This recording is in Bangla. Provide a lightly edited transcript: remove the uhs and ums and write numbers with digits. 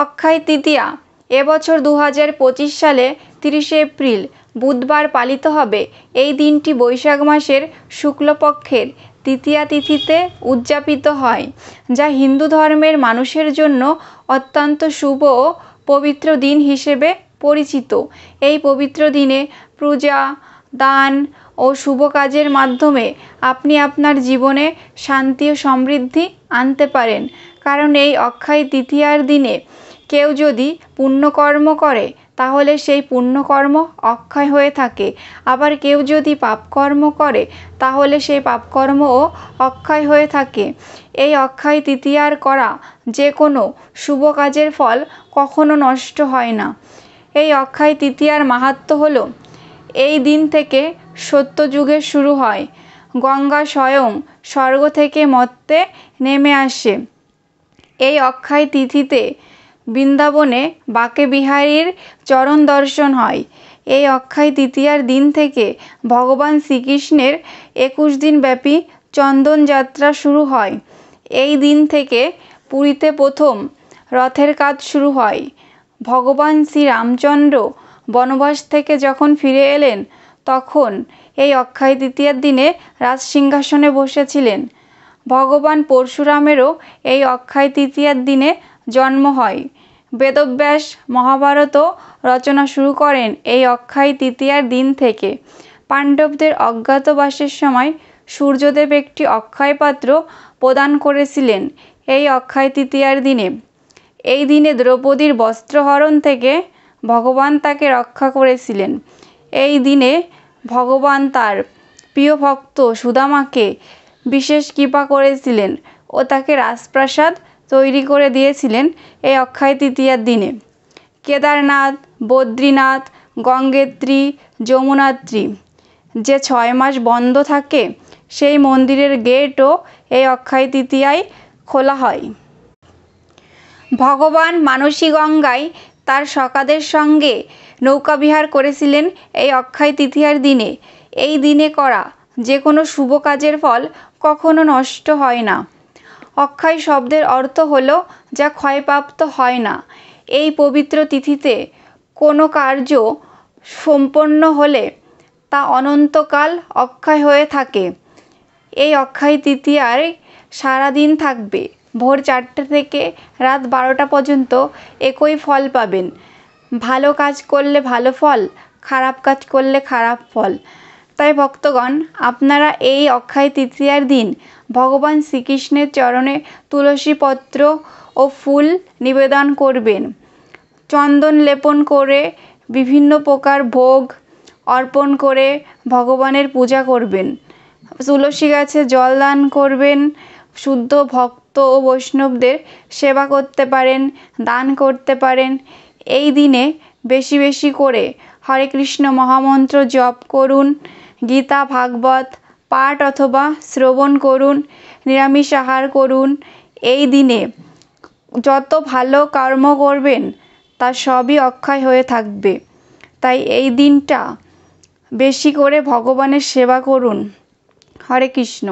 অক্ষয় তৃতীয়া এবছর 2025 সালে 30শে এপ্রিল বুধবার পালিত হবে। এই দিনটি বৈশাখ মাসের শুক্লপক্ষের তৃতীয়া তিথিতে উদযাপিত হয়, যা হিন্দু ধর্মের মানুষের জন্য অত্যন্ত শুভ ও পবিত্র দিন হিসেবে পরিচিত। এই পবিত্র দিনে পূজা, দান ও শুভ কাজের মাধ্যমে আপনি আপনার জীবনে শান্তি ও সমৃদ্ধি আনতে পারেন। কারণ এই অক্ষয় তৃতীয়ার দিনে কেউ যদি পুণ্যকর্ম করে তাহলে সেই পুণ্যকর্ম অক্ষয় হয়ে থাকে, আবার কেউ যদি পাপকর্ম করে তাহলে সেই পাপকর্মও অক্ষয় হয়ে থাকে। এই অক্ষয় তৃতীয়ার করা যে কোনো শুভ কাজের ফল কখনো নষ্ট হয় না। এই অক্ষয় তৃতীয়ার মাহাত্ম্য হলো, এই দিন থেকে সত্যযুগের শুরু হয়। গঙ্গা স্বয়ং স্বর্গ থেকে মর্তে নেমে আসে। এই অক্ষয় তিথিতে বৃন্দাবনে বাঁকে বিহারীর চরণ দর্শন হয়। এই অক্ষয় তৃতীয়ার দিন থেকে ভগবান শ্রীকৃষ্ণের 21 দিন ব্যাপী চন্দন যাত্রা শুরু হয়। এই দিন থেকে পুরীতে প্রথম রথের কাজ শুরু হয়। ভগবান শ্রীরামচন্দ্র বনবাস থেকে যখন ফিরে এলেন তখন এই অক্ষয় তৃতীয়ার দিনে রাজসিংহাসনে বসেছিলেন। ভগবান পরশুরামেরও এই অক্ষয় তৃতীয়ার দিনে জন্ম হয়। বেদব্যাস মহাভারতও রচনা শুরু করেন এই অক্ষয় তৃতীয়ার দিন থেকে। পাণ্ডবদের অজ্ঞাতবাসের সময় সূর্যদেব একটি অক্ষয় পাত্র প্রদান করেছিলেন এই অক্ষয় তৃতীয়ার দিনে। এই দিনে দ্রৌপদীর বস্ত্রহরণ থেকে ভগবান তাকে রক্ষা করেছিলেন। এই দিনে ভগবান তার প্রিয় ভক্ত সুদামাকে বিশেষ কৃপা করেছিলেন ও তাকে রাজপ্রাসাদ তৈরি করে দিয়েছিলেন এই অক্ষয় তৃতীয়ার দিনে। কেদারনাথ, বদ্রীনাথ, গঙ্গোত্রী, যমুনোত্রী যে 6 মাস বন্ধ থাকে সেই মন্দিরের গেটও এই অক্ষয় তৃতীয়ায় খোলা হয়। ভগবান মানসী গঙ্গায় তার সখাদের সঙ্গে নৌকাবিহার করেছিলেন এই অক্ষয় তৃতীয়ার দিনে। এই দিনে করা যে কোনো শুভ কাজের ফল কখনো নষ্ট হয় না। অক্ষয় শব্দের অর্থ হলো যা ক্ষয়প্রাপ্ত হয় না। এই পবিত্র তিথিতে কোনো কার্য সম্পন্ন হলে তা অনন্তকাল অক্ষয় হয়ে থাকে। এই অক্ষয় তৃতীয়ায় সারাদিন থাকবে। ভোর 4টে থেকে রাত 12টা পর্যন্ত একই ফল পাবেন। ভালো কাজ করলে ভালো ফল, খারাপ কাজ করলে খারাপ ফল। তাই ভক্তগণ, আপনারা এই অক্ষয় তৃতীয়ার দিন ভগবান শ্রীকৃষ্ণের চরণে তুলসী পত্র ও ফুল নিবেদন করবেন। চন্দন লেপন করে বিভিন্ন প্রকার ভোগ অর্পণ করে ভগবানের পূজা করবেন। তুলসী গাছে জল দান করবেন। শুদ্ধ ভক্ত ও বৈষ্ণবদের সেবা করতে পারেন, দান করতে পারেন। এই দিনে বেশি বেশি করে হরে কৃষ্ণ মহামন্ত্র জপ করুন, গীতা ভাগবত পাঠ অথবা শ্রবণ করুন, নিরামিষ আহার করুন। এই দিনে যত ভালো কর্ম করবেন তা সবই অক্ষয় হয়ে থাকবে। তাই এই দিনটা বেশি করে ভগবানের সেবা করুন। হরে কৃষ্ণ।